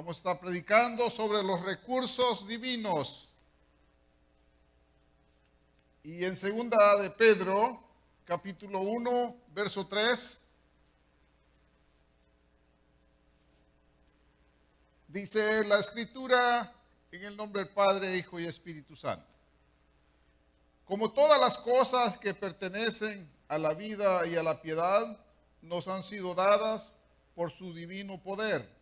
Vamos a estar predicando sobre los recursos divinos. Y en segunda de Pedro, capítulo 1, verso 3, dice la Escritura en el nombre del Padre, Hijo y Espíritu Santo. Como todas las cosas que pertenecen a la vida y a la piedad, nos han sido dadas por su divino poder,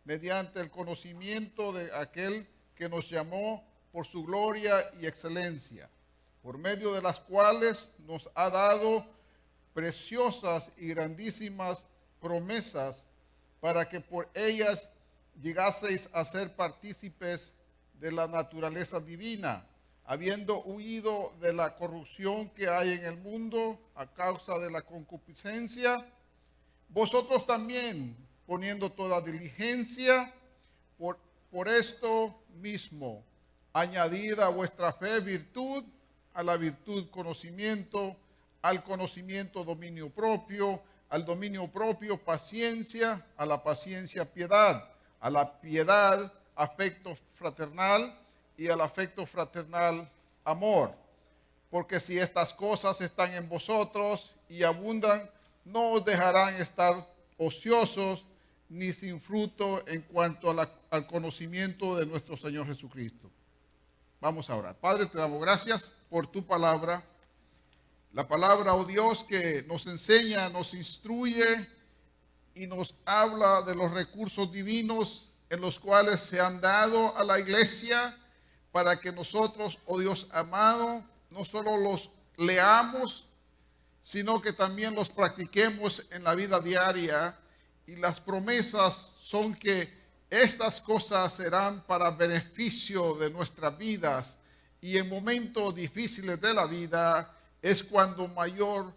mediante el conocimiento de aquel que nos llamó por su gloria y excelencia, por medio de las cuales nos ha dado preciosas y grandísimas promesas, para que por ellas llegaseis a ser partícipes de la naturaleza divina, habiendo huido de la corrupción que hay en el mundo a causa de la concupiscencia. Vosotros también, poniendo toda diligencia, por esto mismo, añadid a vuestra fe virtud, a la virtud conocimiento, al conocimiento dominio propio, al dominio propio paciencia, a la paciencia piedad, a la piedad afecto fraternal y al afecto fraternal amor. Porque si estas cosas están en vosotros y abundan, no os dejarán estar ociosos ni sin fruto en cuanto al conocimiento de nuestro Señor Jesucristo. Vamos a orar. Padre, te damos gracias por tu palabra. La palabra, oh Dios, que nos enseña, nos instruye y nos habla de los recursos divinos en los cuales se han dado a la iglesia para que nosotros, oh Dios amado, no solo los leamos, sino que también los practiquemos en la vida diaria. Y las promesas son que estas cosas serán para beneficio de nuestras vidas. Y en momentos difíciles de la vida es cuando mayor,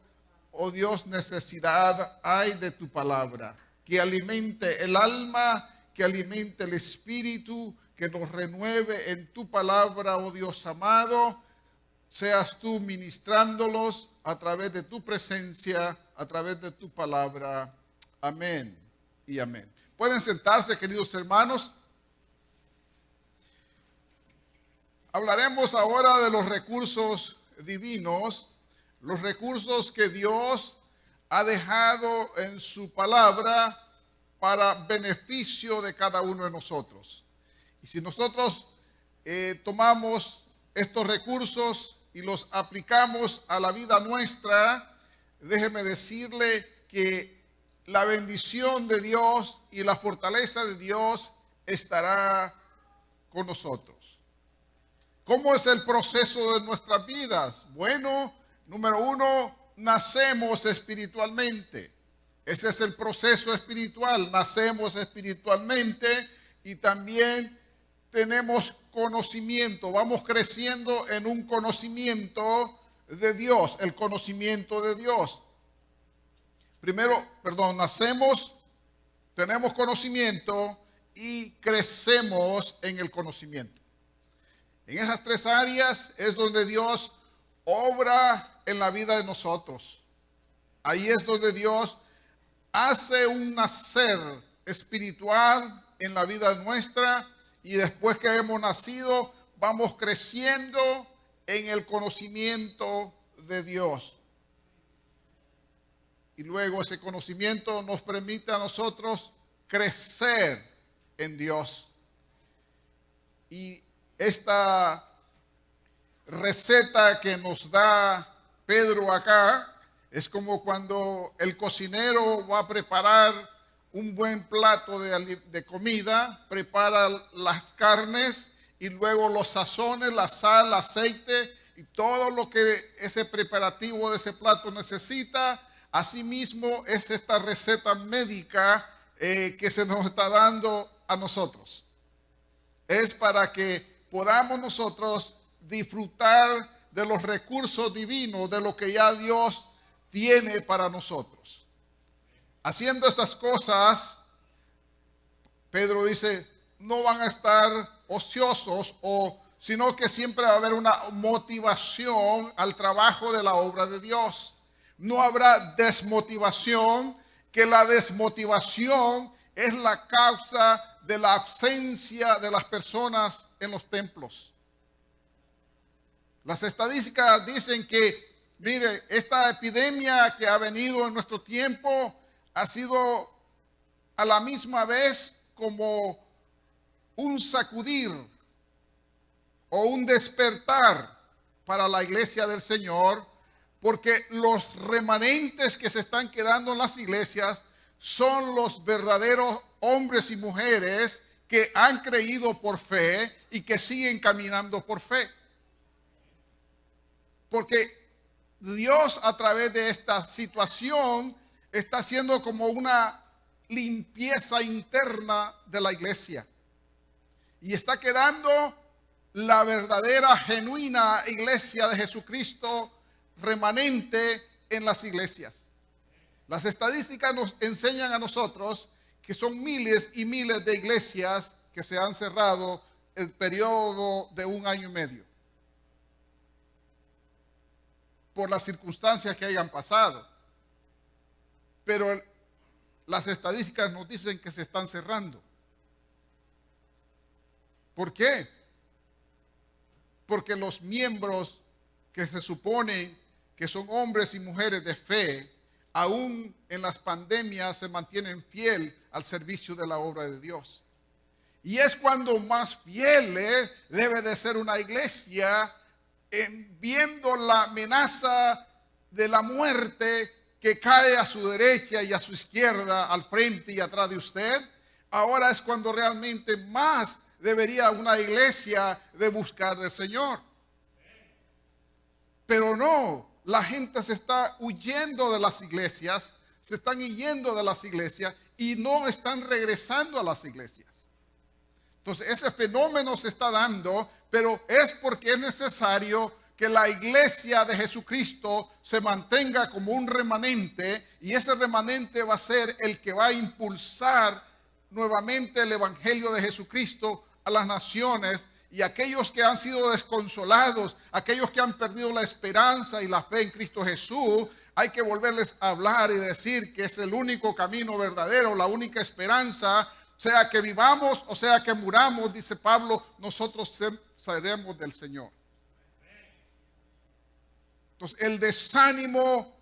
oh Dios, necesidad hay de tu palabra, que alimente el alma, que alimente el espíritu, que nos renueve en tu palabra, oh Dios amado. Seas tú ministrándolos a través de tu presencia, a través de tu palabra. Amén y amén. Pueden sentarse, queridos hermanos. Hablaremos ahora de los recursos divinos, los recursos que Dios ha dejado en su palabra para beneficio de cada uno de nosotros. Y si nosotros tomamos estos recursos y los aplicamos a la vida nuestra, déjeme decirle que la bendición de Dios y la fortaleza de Dios estará con nosotros. ¿Cómo es el proceso de nuestras vidas? Bueno, número uno, nacemos espiritualmente. Ese es el proceso espiritual. Nacemos espiritualmente y también tenemos conocimiento, vamos creciendo en un conocimiento de Dios, el conocimiento de Dios. Nacemos, tenemos conocimiento y crecemos en el conocimiento. En esas tres áreas es donde Dios obra en la vida de nosotros. Ahí es donde Dios hace un nacer espiritual en la vida nuestra. Y después que hemos nacido, vamos creciendo en el conocimiento de Dios. Y luego ese conocimiento nos permite a nosotros crecer en Dios. Y esta receta que nos da Pedro acá es como cuando el cocinero va a preparar un buen plato de comida, prepara las carnes y luego los sazones, la sal, el aceite y todo lo que ese preparativo de ese plato necesita. Asimismo es esta receta médica que se nos está dando a nosotros. Es para que podamos nosotros disfrutar de los recursos divinos, de lo que ya Dios tiene para nosotros. Haciendo estas cosas, Pedro dice, no van a estar ociosos, sino que siempre va a haber una motivación al trabajo de la obra de Dios. No habrá desmotivación, que la desmotivación es la causa de la ausencia de las personas en los templos. Las estadísticas dicen que, mire, esta epidemia que ha venido en nuestro tiempo ha sido a la misma vez como un sacudir o un despertar para la iglesia del Señor, porque los remanentes que se están quedando en las iglesias son los verdaderos hombres y mujeres que han creído por fe y que siguen caminando por fe. Porque Dios, a través de esta situación, está haciendo como una limpieza interna de la iglesia. Y está quedando la verdadera, genuina iglesia de Jesucristo remanente en las iglesias. Las estadísticas nos enseñan a nosotros que son miles y miles de iglesias que se han cerrado el periodo de 1 año y medio. Por las circunstancias que hayan pasado. Pero las estadísticas nos dicen que se están cerrando. ¿Por qué? Porque los miembros que se supone que son hombres y mujeres de fe, aún en las pandemias se mantienen fiel al servicio de la obra de Dios. Y es cuando más fieles debe de ser una iglesia viendo la amenaza de la muerte que cae a su derecha y a su izquierda, al frente y atrás de usted. Ahora es cuando realmente más debería una iglesia de buscar del Señor. Pero no, la gente se está huyendo de las iglesias, se están yendo de las iglesias y no están regresando a las iglesias. Entonces ese fenómeno se está dando, pero es porque es necesario que la iglesia de Jesucristo se mantenga como un remanente, y ese remanente va a ser el que va a impulsar nuevamente el evangelio de Jesucristo a las naciones, y aquellos que han sido desconsolados, aquellos que han perdido la esperanza y la fe en Cristo Jesús, hay que volverles a hablar y decir que es el único camino verdadero, la única esperanza, sea que vivamos o sea que muramos, dice Pablo, nosotros seremos del Señor. Entonces el desánimo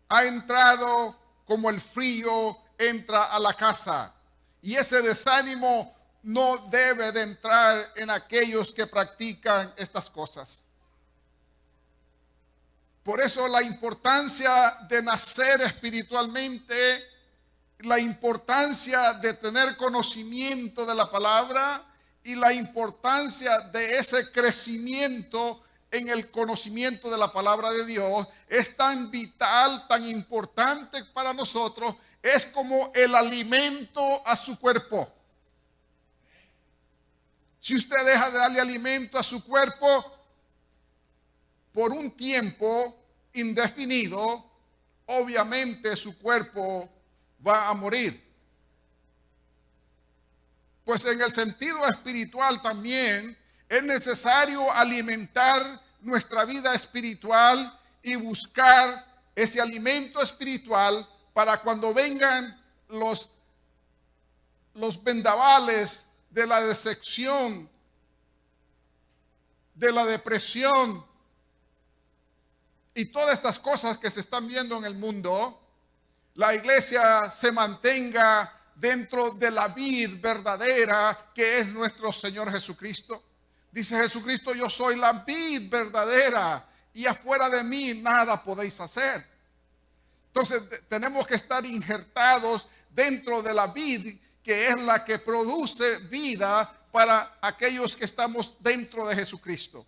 ha entrado como el frío entra a la casa, y ese desánimo no debe de entrar en aquellos que practican estas cosas. Por eso la importancia de nacer espiritualmente, la importancia de tener conocimiento de la palabra y la importancia de ese crecimiento en el conocimiento de la palabra de Dios es tan vital, tan importante para nosotros. Es como el alimento a su cuerpo. Si usted deja de darle alimento a su cuerpo por un tiempo indefinido, obviamente su cuerpo va a morir. Pues en el sentido espiritual también es necesario alimentar nuestra vida espiritual y buscar ese alimento espiritual para cuando vengan los vendavales de la decepción, de la depresión y todas estas cosas que se están viendo en el mundo, la iglesia se mantenga dentro de la vid verdadera que es nuestro Señor Jesucristo. Dice Jesucristo: yo soy la vid verdadera y afuera de mí nada podéis hacer. Entonces tenemos que estar injertados dentro de la vid, que es la que produce vida para aquellos que estamos dentro de Jesucristo.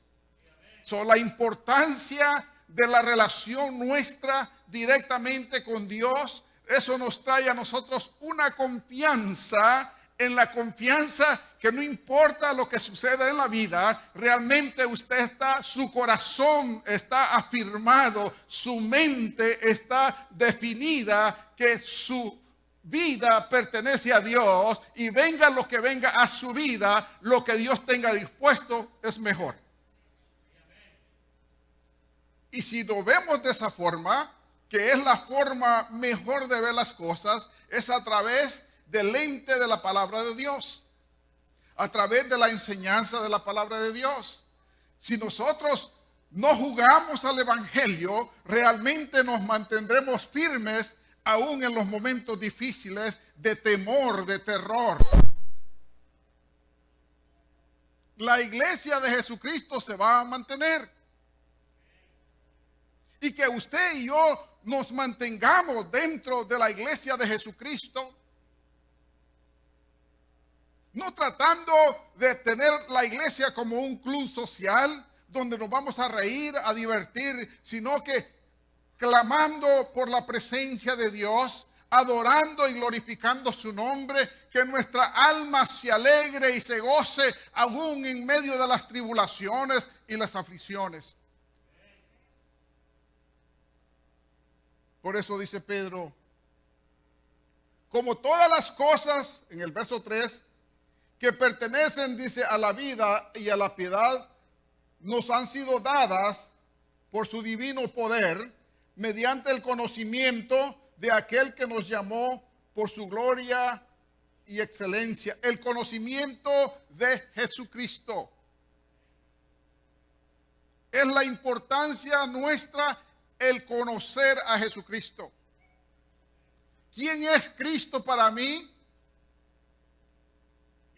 La importancia de la relación nuestra directamente con Dios, eso nos trae a nosotros una confianza, en la confianza que no importa lo que suceda en la vida, realmente su corazón está afirmado, su mente está definida, que su vida pertenece a Dios, y venga lo que venga a su vida, lo que Dios tenga dispuesto es mejor. Y si lo vemos de esa forma, que es la forma mejor de ver las cosas, es a través del lente de la palabra de Dios, a través de la enseñanza de la palabra de Dios. Si nosotros no jugamos al evangelio, realmente nos mantendremos firmes aún en los momentos difíciles de temor, de terror. La iglesia de Jesucristo se va a mantener. Y que usted y yo nos mantengamos dentro de la iglesia de Jesucristo, no tratando de tener la iglesia como un club social donde nos vamos a reír, a divertir, sino que clamando por la presencia de Dios, adorando y glorificando su nombre, que nuestra alma se alegre y se goce aún en medio de las tribulaciones y las aflicciones. Por eso dice Pedro, como todas las cosas, en el verso 3, que pertenecen, dice, a la vida y a la piedad, nos han sido dadas por su divino poder, mediante el conocimiento de aquel que nos llamó por su gloria y excelencia. El conocimiento de Jesucristo. Es la importancia nuestra el conocer a Jesucristo. ¿Quién es Cristo para mí?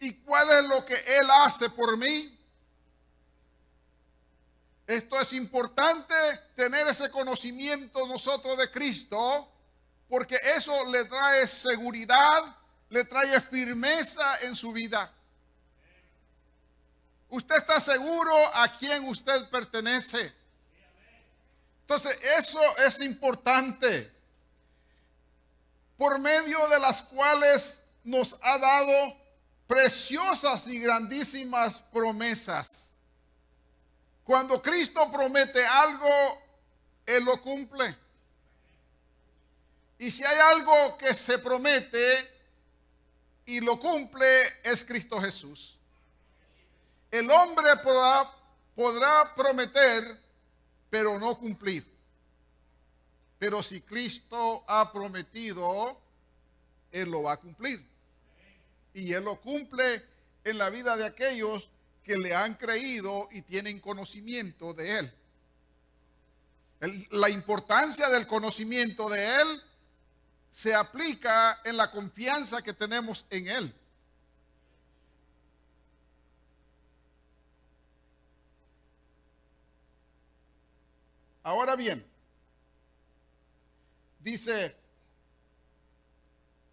¿Y cuál es lo que Él hace por mí? Esto es importante, tener ese conocimiento nosotros de Cristo, porque eso le trae seguridad, le trae firmeza en su vida. Usted está seguro a quién usted pertenece. Entonces, eso es importante, por medio de las cuales nos ha dado preciosas y grandísimas promesas. Cuando Cristo promete algo, Él lo cumple. Y si hay algo que se promete y lo cumple, es Cristo Jesús. El hombre podrá prometer, pero no cumplir. Pero si Cristo ha prometido, Él lo va a cumplir. Y Él lo cumple en la vida de aquellos que le han creído y tienen conocimiento de Él. La importancia del conocimiento de Él se aplica en la confianza que tenemos en Él. Ahora bien, dice,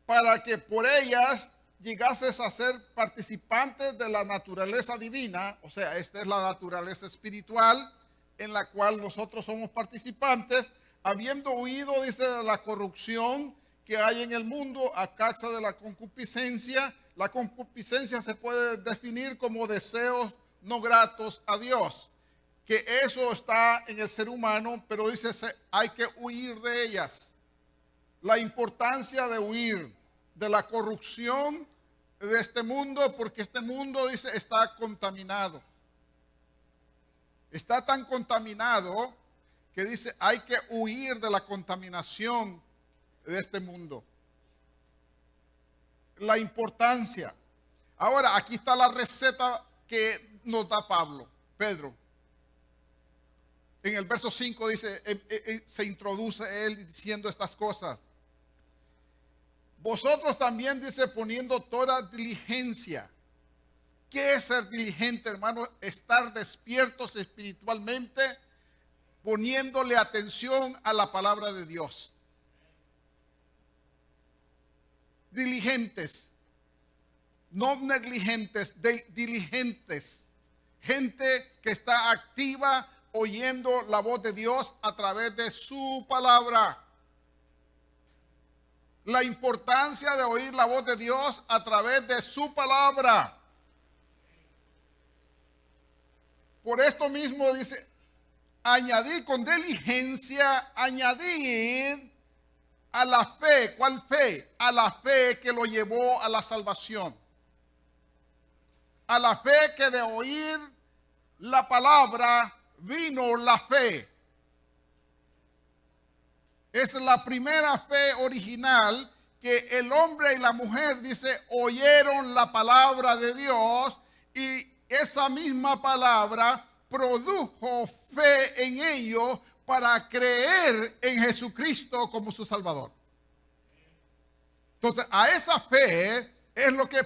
para que por ellas llegases a ser participantes de la naturaleza divina, o sea, esta es la naturaleza espiritual en la cual nosotros somos participantes, habiendo huido, dice, de la corrupción que hay en el mundo a causa de la concupiscencia. La concupiscencia se puede definir como deseos no gratos a Dios, que eso está en el ser humano, pero dice, hay que huir de ellas. La importancia de huir de la corrupción de este mundo, porque este mundo, dice, está contaminado. Está tan contaminado que dice, hay que huir de la contaminación de este mundo. La importancia. Ahora, aquí está la receta que nos da Pedro. En el verso 5 dice, se introduce él diciendo estas cosas. Vosotros también, dice, poniendo toda diligencia. ¿Qué es ser diligente, hermano? Estar despiertos espiritualmente, poniéndole atención a la palabra de Dios. Diligentes, no negligentes, diligentes. Gente que está activa oyendo la voz de Dios a través de su palabra. La importancia de oír la voz de Dios a través de su palabra. Por esto mismo dice, añadir con diligencia, añadir a la fe. ¿Cuál fe? A la fe que lo llevó a la salvación. A la fe que de oír la palabra vino la fe. Es la primera fe original que el hombre y la mujer, dice, oyeron la palabra de Dios y esa misma palabra produjo fe en ellos para creer en Jesucristo como su Salvador. Entonces, a esa fe es lo que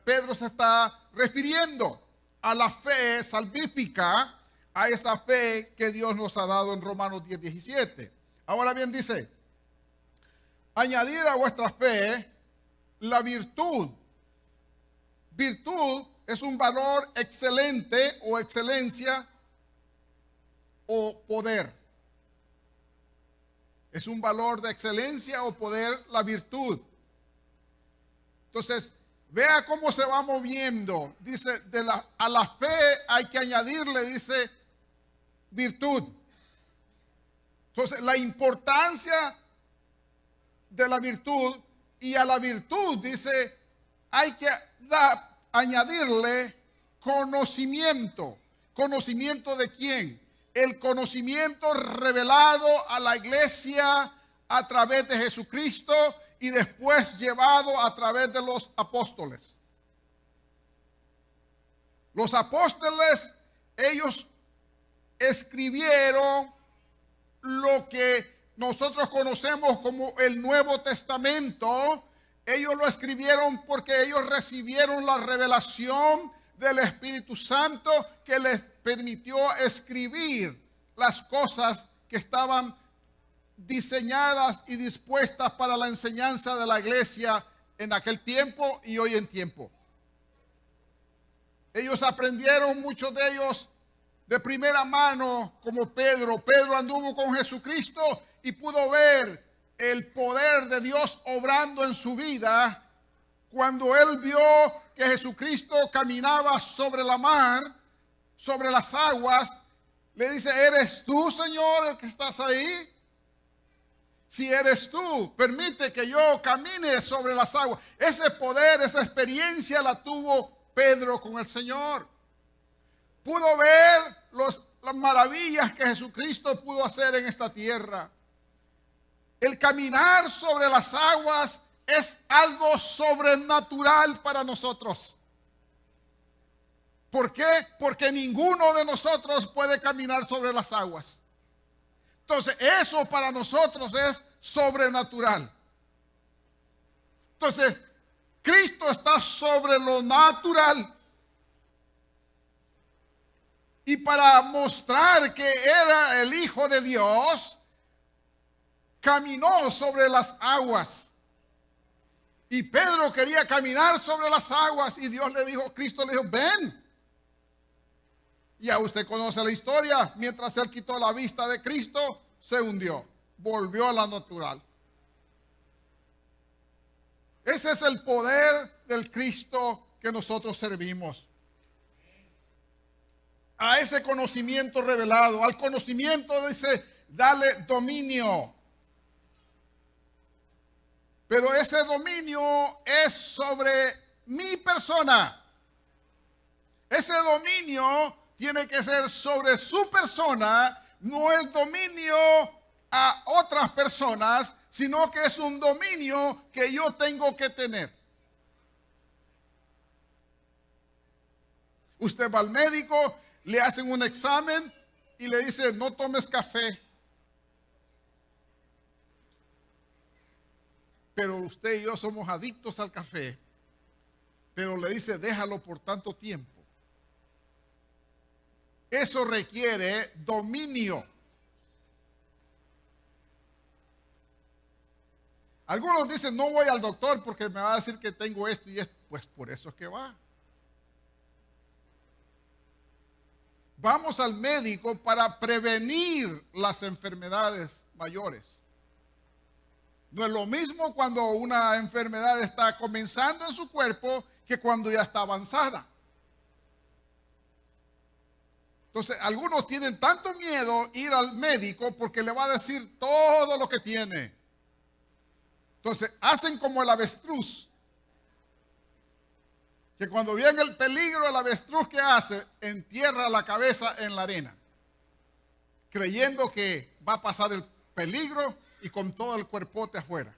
Pedro se está refiriendo, a la fe salvífica, a esa fe que Dios nos ha dado en Romanos 10:17. Ahora bien, dice, añadir a vuestra fe la virtud. Virtud es un valor excelente o excelencia o poder. Es un valor de excelencia o poder la virtud. Entonces, vea cómo se va moviendo. Dice, a la fe hay que añadirle, dice, virtud. Entonces, la importancia de la virtud, y a la virtud, dice, hay que añadirle conocimiento. ¿Conocimiento de quién? El conocimiento revelado a la iglesia a través de Jesucristo y después llevado a través de los apóstoles. Los apóstoles, ellos escribieron lo que nosotros conocemos como el Nuevo Testamento. Ellos lo escribieron porque ellos recibieron la revelación del Espíritu Santo que les permitió escribir las cosas que estaban diseñadas y dispuestas para la enseñanza de la iglesia en aquel tiempo y hoy en tiempo. Ellos aprendieron, muchos de ellos, de primera mano, como Pedro. Pedro anduvo con Jesucristo y pudo ver el poder de Dios obrando en su vida cuando él vio que Jesucristo caminaba sobre la mar, sobre las aguas. Le dice, ¿eres tú, Señor, el que estás ahí? Si eres tú, permite que yo camine sobre las aguas. Ese poder, esa experiencia la tuvo Pedro con el Señor. Pudo ver las maravillas que Jesucristo pudo hacer en esta tierra. El caminar sobre las aguas es algo sobrenatural para nosotros. ¿Por qué? Porque ninguno de nosotros puede caminar sobre las aguas. Entonces, eso para nosotros es sobrenatural. Entonces, Cristo está sobre lo natural. Y para mostrar que era el Hijo de Dios, caminó sobre las aguas. Y Pedro quería caminar sobre las aguas y Dios le dijo, Cristo le dijo, ven. Ya usted conoce la historia. Mientras él quitó la vista de Cristo, se hundió. Volvió a la natural. Ese es el poder del Cristo que nosotros servimos. A ese conocimiento revelado, al conocimiento dice, dale dominio. Pero ese dominio es sobre mi persona. Ese dominio tiene que ser sobre su persona, no es dominio a otras personas, sino que es un dominio que yo tengo que tener. Usted va al médico, le hacen un examen y le dice, no tomes café. Pero usted y yo somos adictos al café. Pero le dice, déjalo por tanto tiempo. Eso requiere dominio. Algunos dicen, no voy al doctor porque me va a decir que tengo esto y esto. Pues por eso es que va. Vamos al médico para prevenir las enfermedades mayores. No es lo mismo cuando una enfermedad está comenzando en su cuerpo que cuando ya está avanzada. Entonces, algunos tienen tanto miedo ir al médico porque le va a decir todo lo que tiene. Entonces, hacen como el avestruz. Que cuando viene el peligro, el avestruz, ¿qué hace? Entierra la cabeza en la arena. Creyendo que va a pasar el peligro y con todo el cuerpote afuera.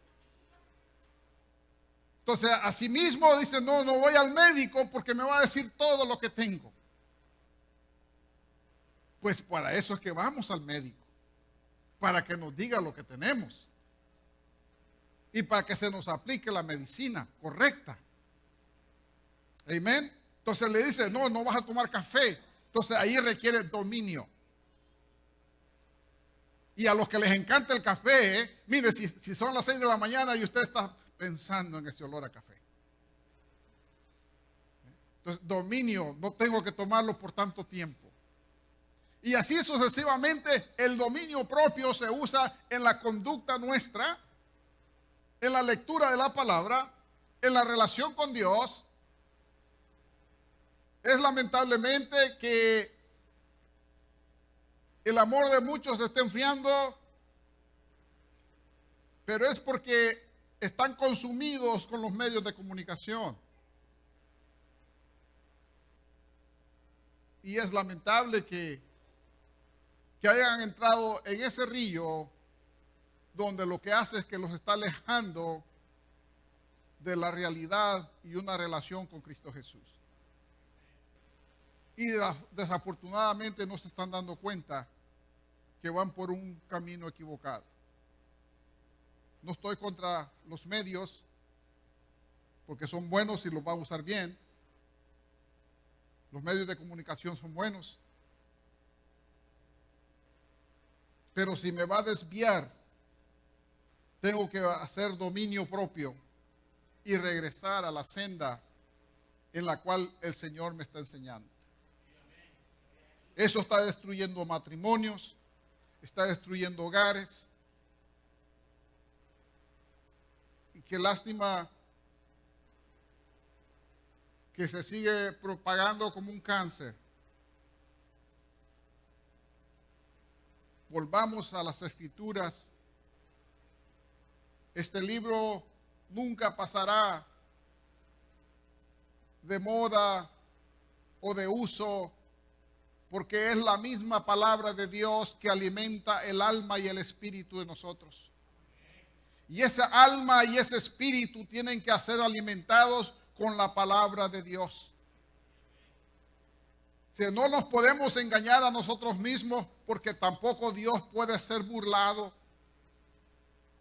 Entonces, asimismo dice, no voy al médico porque me va a decir todo lo que tengo. Pues para eso es que vamos al médico, para que nos diga lo que tenemos y para que se nos aplique la medicina correcta. Amén. Entonces le dice, no vas a tomar café. Entonces ahí requiere dominio. Y a los que les encanta el café, mire, si son las 6 de la mañana y usted está pensando en ese olor a café. Entonces, dominio, no tengo que tomarlo por tanto tiempo. Y así sucesivamente, el dominio propio se usa en la conducta nuestra, en la lectura de la palabra, en la relación con Dios. Es lamentablemente que el amor de muchos se está enfriando, pero es porque están consumidos con los medios de comunicación. Y es lamentable que hayan entrado en ese río donde lo que hace es que los está alejando de la realidad y una relación con Cristo Jesús. Y desafortunadamente no se están dando cuenta que van por un camino equivocado. No estoy contra los medios, porque son buenos y los va a usar bien. Los medios de comunicación son buenos. Pero si me va a desviar, tengo que hacer dominio propio y regresar a la senda en la cual el Señor me está enseñando. Eso está destruyendo matrimonios, está destruyendo hogares. Y qué lástima que se sigue propagando como un cáncer. Volvamos a las Escrituras. Este libro nunca pasará de moda o de uso, porque es la misma palabra de Dios que alimenta el alma y el espíritu de nosotros. Y esa alma y ese espíritu tienen que ser alimentados con la palabra de Dios. Si no nos podemos engañar a nosotros mismos, porque tampoco Dios puede ser burlado.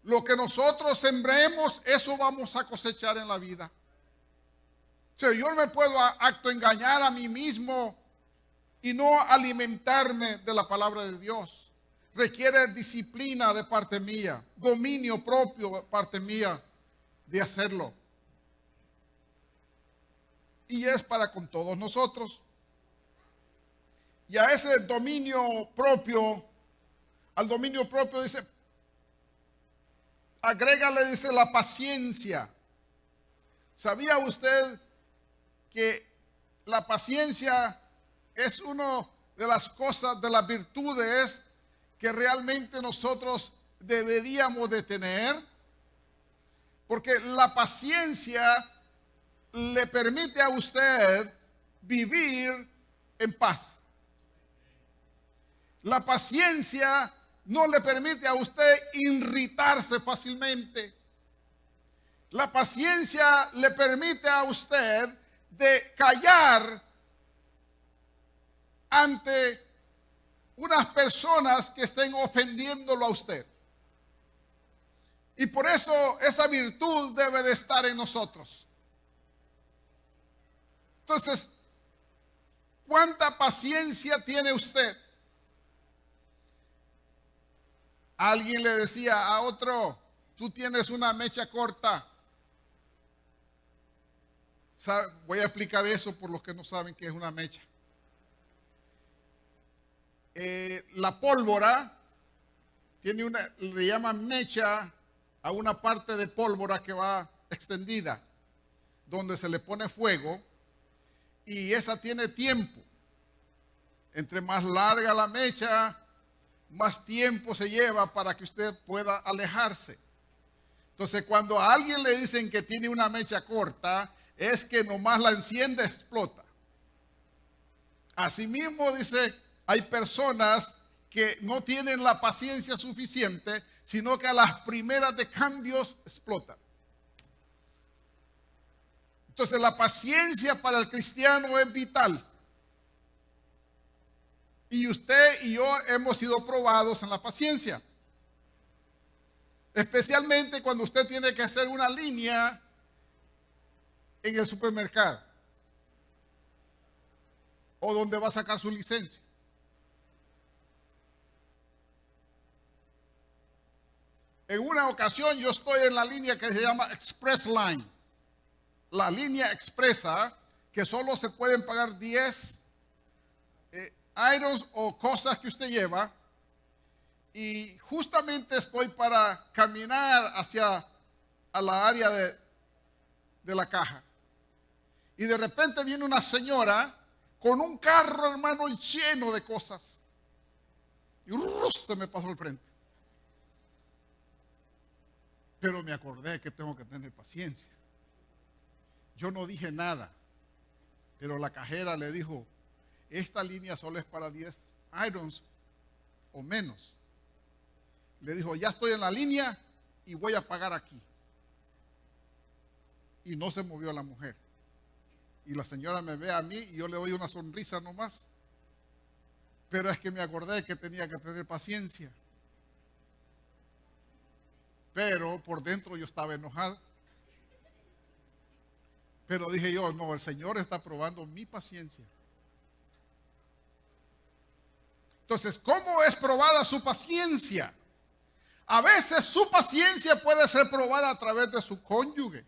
Lo que nosotros sembremos, eso vamos a cosechar en la vida. O sea, yo no me puedo autoengañar a mí mismo y no alimentarme de la palabra de Dios. Requiere disciplina de parte mía, dominio propio de parte mía de hacerlo. Y es para con todos nosotros. Y a ese dominio propio, al dominio propio dice, agrégale, dice, la paciencia. ¿Sabía usted que la paciencia es una de las cosas, de las virtudes que realmente nosotros deberíamos de tener? Porque la paciencia le permite a usted vivir en paz. La paciencia no le permite a usted irritarse fácilmente. La paciencia le permite a usted de callar ante unas personas que estén ofendiéndolo a usted. Y por eso esa virtud debe de estar en nosotros. Entonces, ¿cuánta paciencia tiene usted? Alguien le decía a otro, tú tienes una mecha corta. Voy a explicar eso por los que no saben qué es una mecha. La pólvora tiene le llaman mecha a una parte de pólvora que va extendida, donde se le pone fuego, y esa tiene tiempo. Entre más larga la mecha, más tiempo se lleva para que usted pueda alejarse. Entonces, cuando a alguien le dicen que tiene una mecha corta, es que nomás la enciende, explota. Asimismo, dice, hay personas que no tienen la paciencia suficiente, sino que a las primeras de cambios explotan. Entonces la paciencia para el cristiano es vital. Y usted y yo hemos sido probados en la paciencia. Especialmente cuando usted tiene que hacer una línea en el supermercado. O donde va a sacar su licencia. En una ocasión yo estoy en la línea que se llama Express Line. La línea expresa que solo se pueden pagar 10 items o cosas que usted lleva. Y justamente estoy para caminar hacia a la área de la caja. Y de repente viene una señora con un carro, hermano, lleno de cosas. Y se me pasó al frente. Pero me acordé que tengo que tener paciencia. Yo no dije nada. Pero la cajera le dijo, esta línea solo es para 10 items o menos. Le dijo, ya estoy en la línea y voy a pagar aquí. Y no se movió la mujer. Y la señora me ve a mí y yo le doy una sonrisa nomás. Pero es que me acordé que tenía que tener paciencia. Pero por dentro yo estaba enojado. Pero dije yo, no, el Señor está probando mi paciencia. Entonces, ¿cómo es probada su paciencia? A veces su paciencia puede ser probada a través de su cónyuge.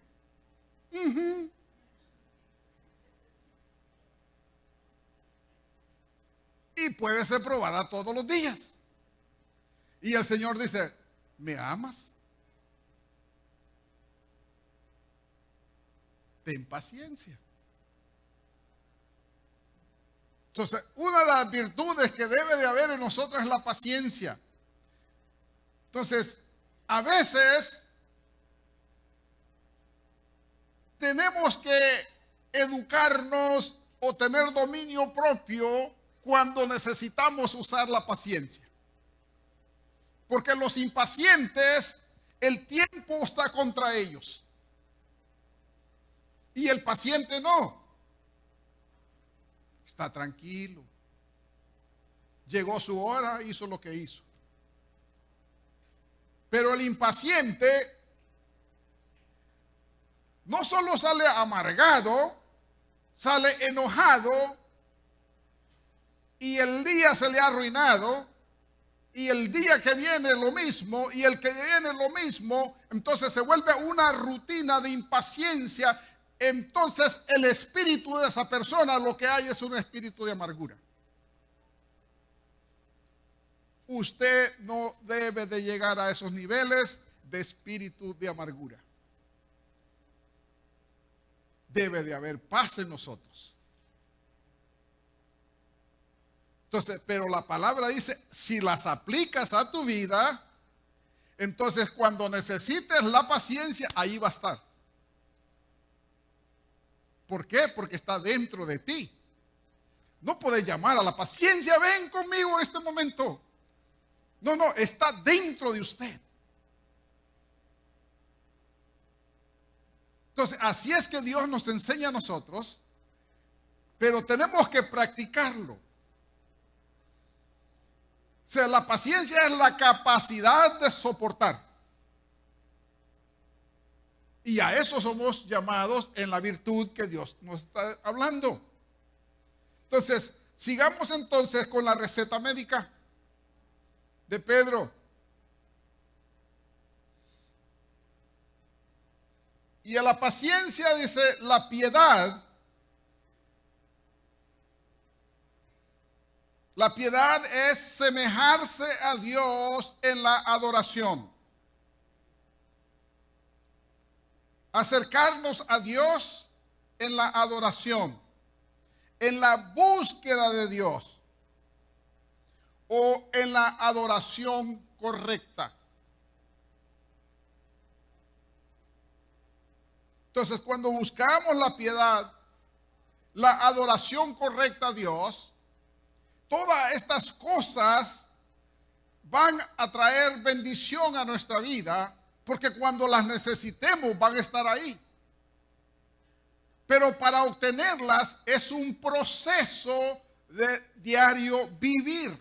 Y puede ser probada todos los días. Y el Señor dice, ¿me amas? Ten paciencia. Entonces, una de las virtudes que debe de haber en nosotros es la paciencia. Entonces, a veces tenemos que educarnos o tener dominio propio cuando necesitamos usar la paciencia. Porque los impacientes, el tiempo está contra ellos. Y el paciente no. Está tranquilo. Llegó su hora, hizo lo que hizo. Pero el impaciente no solo sale amargado, sale enojado y el día se le ha arruinado y el día que viene lo mismo y el que viene lo mismo, entonces se vuelve una rutina de impaciencia. Entonces el espíritu de esa persona lo que hay es un espíritu de amargura. Usted no debe de llegar a esos niveles de espíritu de amargura. Debe de haber paz en nosotros. Entonces, pero la palabra dice, si las aplicas a tu vida, entonces cuando necesites la paciencia, ahí va a estar. ¿Por qué? Porque está dentro de ti. No puedes llamar a la paciencia, ven conmigo en este momento. No, está dentro de usted. Entonces, así es que Dios nos enseña a nosotros, pero tenemos que practicarlo. O sea, la paciencia es la capacidad de soportar. Y a eso somos llamados en la virtud que Dios nos está hablando. Entonces, sigamos entonces con la receta médica de Pedro. Y a la paciencia dice la piedad. La piedad es semejarse a Dios en la adoración. Acercarnos a Dios en la adoración, en la búsqueda de Dios o en la adoración correcta. Entonces, cuando buscamos la piedad, la adoración correcta a Dios, todas estas cosas van a traer bendición a nuestra vida, porque cuando las necesitemos van a estar ahí. Pero para obtenerlas es un proceso de diario vivir.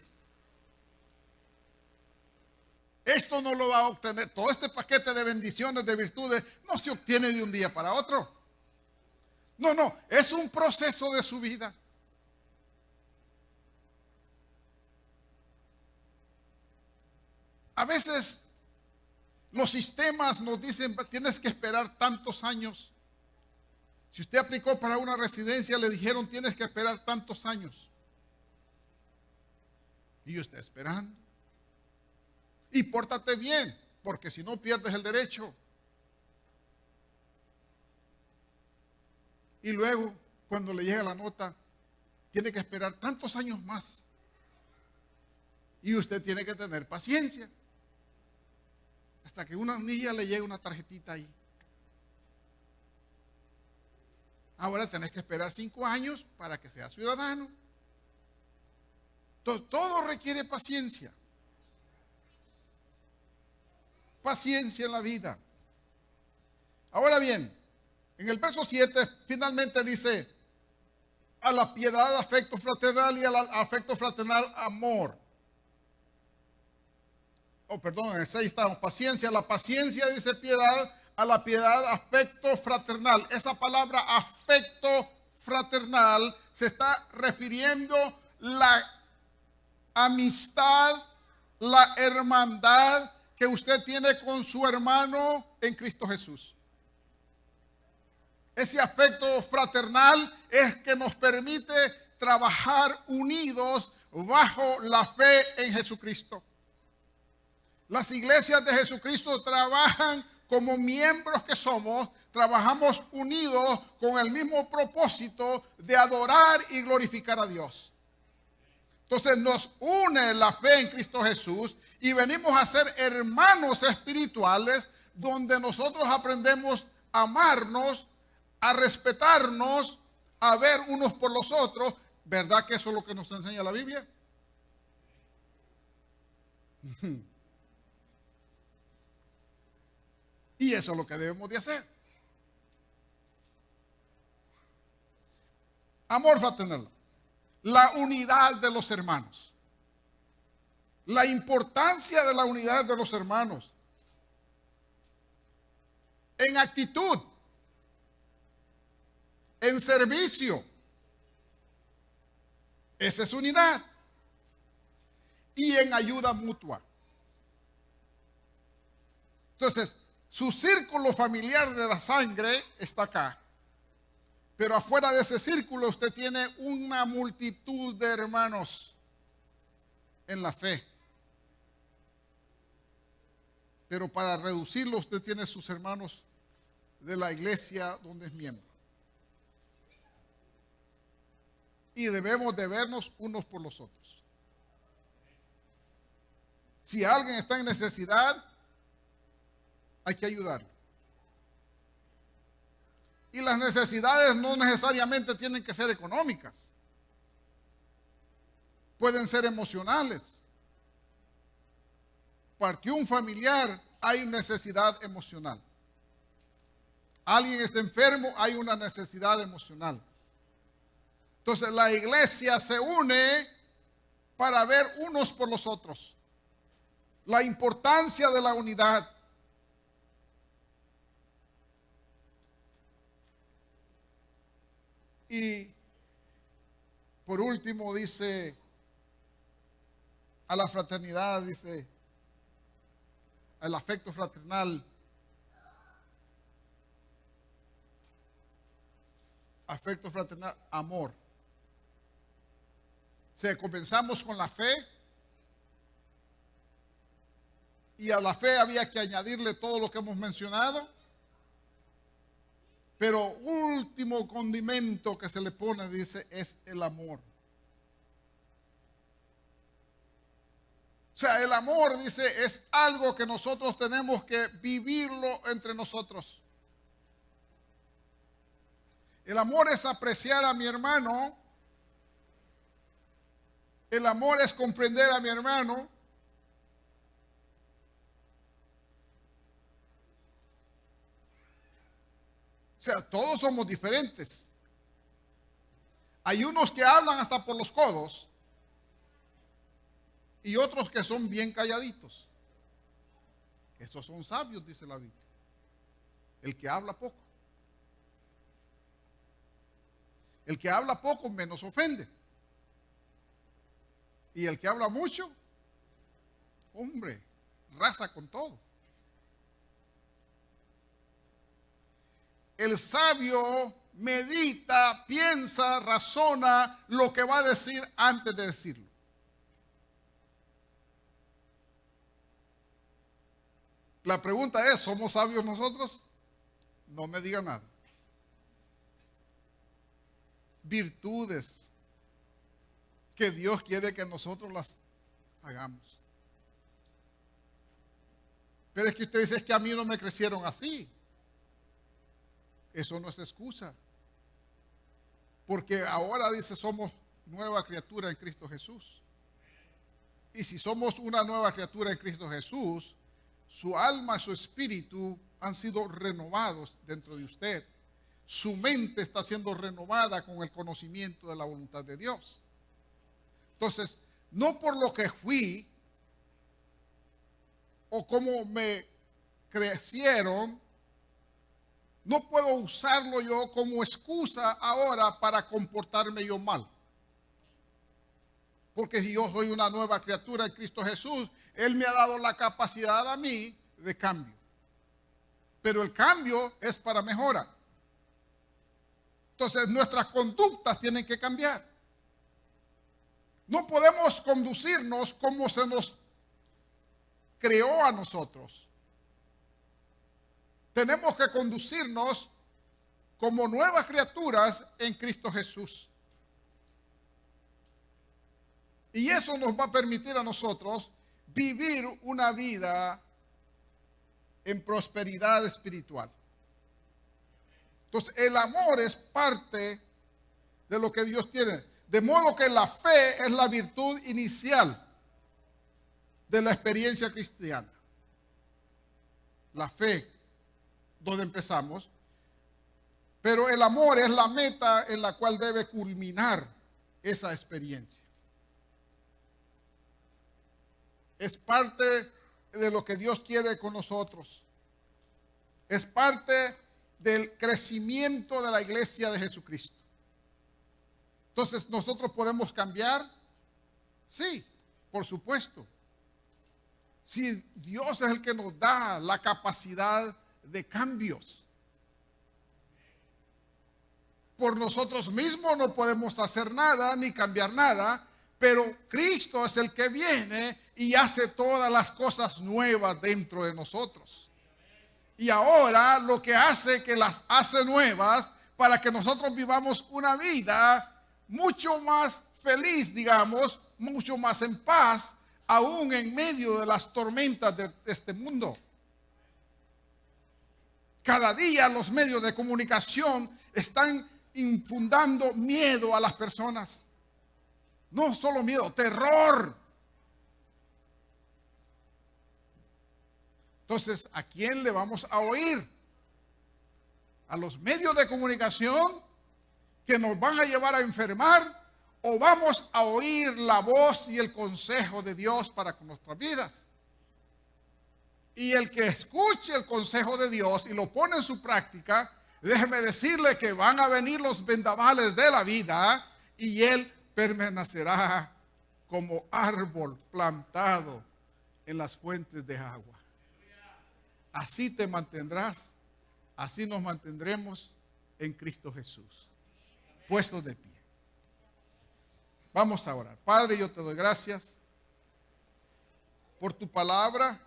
Esto no lo va a obtener, todo este paquete de bendiciones, de virtudes, no se obtiene de un día para otro. No, es un proceso de su vida. A veces los sistemas nos dicen, tienes que esperar tantos años. Si usted aplicó para una residencia, le dijeron, tienes que esperar tantos años. Y usted esperando. Y pórtate bien, porque si no pierdes el derecho. Y luego, cuando le llega la nota, tiene que esperar tantos años más. Y usted tiene que tener paciencia. Hasta que una niña le llegue una tarjetita ahí. Ahora tenés que esperar 5 años para que sea ciudadano. Entonces, todo requiere paciencia. Paciencia en la vida. Ahora bien, en el verso 7 finalmente dice, a la piedad, afecto fraternal, y al afecto fraternal, amor. En el 6 estamos, paciencia. A la paciencia dice piedad, a la piedad, afecto fraternal. Esa palabra afecto fraternal se está refiriendo la amistad, la hermandad que usted tiene con su hermano en Cristo Jesús. Ese afecto fraternal es que nos permite trabajar unidos bajo la fe en Jesucristo. Las iglesias de Jesucristo trabajan como miembros que somos, trabajamos unidos con el mismo propósito de adorar y glorificar a Dios. Entonces nos une la fe en Cristo Jesús y venimos a ser hermanos espirituales donde nosotros aprendemos a amarnos, a respetarnos, a ver unos por los otros. ¿Verdad que eso es lo que nos enseña la Biblia? Y eso es lo que debemos de hacer. Amor fraternal. La unidad de los hermanos. La importancia de la unidad de los hermanos. En actitud. En servicio. Esa es unidad. Y en ayuda mutua. Entonces, su círculo familiar de la sangre está acá. Pero afuera de ese círculo usted tiene una multitud de hermanos en la fe. Pero para reducirlo usted tiene sus hermanos de la iglesia donde es miembro. Y debemos de vernos unos por los otros. Si alguien está en necesidad, hay que ayudarlo. Y las necesidades no necesariamente tienen que ser económicas. Pueden ser emocionales. Partió un familiar, hay necesidad emocional. Alguien está enfermo, hay una necesidad emocional. Entonces la iglesia se une para ver unos por los otros. La importancia de la unidad. Y por último dice, a la fraternidad, dice, al afecto fraternal. Afecto fraternal, amor. O sea, comenzamos con la fe. Y a la fe había que añadirle todo lo que hemos mencionado. Pero último condimento que se le pone, dice, es el amor. O sea, el amor, dice, es algo que nosotros tenemos que vivirlo entre nosotros. El amor es apreciar a mi hermano. El amor es comprender a mi hermano. O sea, todos somos diferentes. Hay unos que hablan hasta por los codos y otros que son bien calladitos. Estos son sabios, dice la Biblia. El que habla poco. El que habla poco menos ofende. Y el que habla mucho, hombre, raza con todo. El sabio medita, piensa, razona lo que va a decir antes de decirlo. La pregunta es, ¿somos sabios nosotros? No me diga nada. Virtudes que Dios quiere que nosotros las hagamos. Pero es que usted dice, es que a mí no me crecieron así. Eso no es excusa. Porque ahora dice, somos nueva criatura en Cristo Jesús. Y si somos una nueva criatura en Cristo Jesús, su alma y su espíritu han sido renovados dentro de usted. Su mente está siendo renovada con el conocimiento de la voluntad de Dios. Entonces, no por lo que fui o cómo me crecieron, no puedo usarlo yo como excusa ahora para comportarme yo mal. Porque si yo soy una nueva criatura en Cristo Jesús, Él me ha dado la capacidad a mí de cambio. Pero el cambio es para mejora. Entonces nuestras conductas tienen que cambiar. No podemos conducirnos como se nos creó a nosotros. Tenemos que conducirnos como nuevas criaturas en Cristo Jesús. Y eso nos va a permitir a nosotros vivir una vida en prosperidad espiritual. Entonces, el amor es parte de lo que Dios tiene. De modo que la fe es la virtud inicial de la experiencia cristiana. La fe, donde empezamos. Pero el amor es la meta en la cual debe culminar esa experiencia. Es parte de lo que Dios quiere con nosotros. Es parte del crecimiento de la iglesia de Jesucristo. Entonces, ¿nosotros podemos cambiar? Sí, por supuesto. Si Dios es el que nos da la capacidad de cambios. Por nosotros mismos no podemos hacer nada ni cambiar nada, pero Cristo es el que viene y hace todas las cosas nuevas dentro de nosotros. Y ahora lo que hace que las hace nuevas para que nosotros vivamos una vida mucho más feliz, digamos, mucho más en paz, aún en medio de las tormentas de este mundo. Cada día los medios de comunicación están infundando miedo a las personas. No solo miedo, terror. Entonces, ¿a quién le vamos a oír? ¿A los medios de comunicación que nos van a llevar a enfermar? ¿O vamos a oír la voz y el consejo de Dios para con nuestras vidas? Y el que escuche el consejo de Dios y lo pone en su práctica, déjeme decirle que van a venir los vendavales de la vida y él permanecerá como árbol plantado en las fuentes de agua. Así te mantendrás, así nos mantendremos en Cristo Jesús, puestos de pie. Vamos a orar. Padre, yo te doy gracias por tu palabra,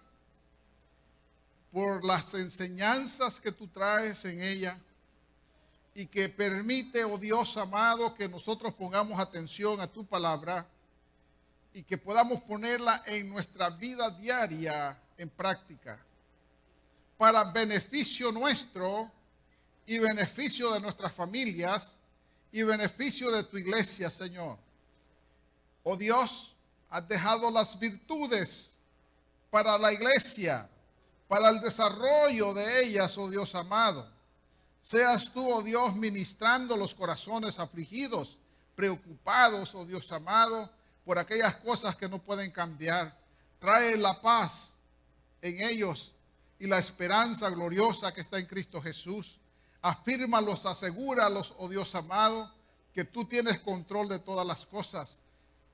por las enseñanzas que tú traes en ella y que permite, oh Dios amado, que nosotros pongamos atención a tu palabra y que podamos ponerla en nuestra vida diaria en práctica para beneficio nuestro y beneficio de nuestras familias y beneficio de tu iglesia, Señor. Oh Dios, has dejado las virtudes para la iglesia, para el desarrollo de ellas, oh Dios amado. Seas tú, oh Dios, ministrando los corazones afligidos, preocupados, oh Dios amado, por aquellas cosas que no pueden cambiar. Trae la paz en ellos y la esperanza gloriosa que está en Cristo Jesús. Afírmalos, asegúralos, oh Dios amado, que tú tienes control de todas las cosas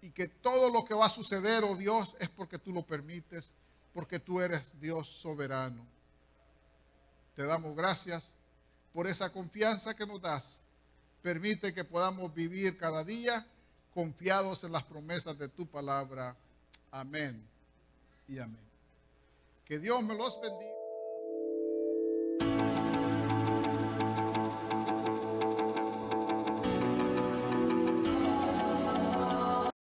y que todo lo que va a suceder, oh Dios, es porque tú lo permites, porque tú eres Dios soberano. Te damos gracias por esa confianza que nos das. Permite que podamos vivir cada día confiados en las promesas de tu palabra. Amén y amén. Que Dios me los bendiga.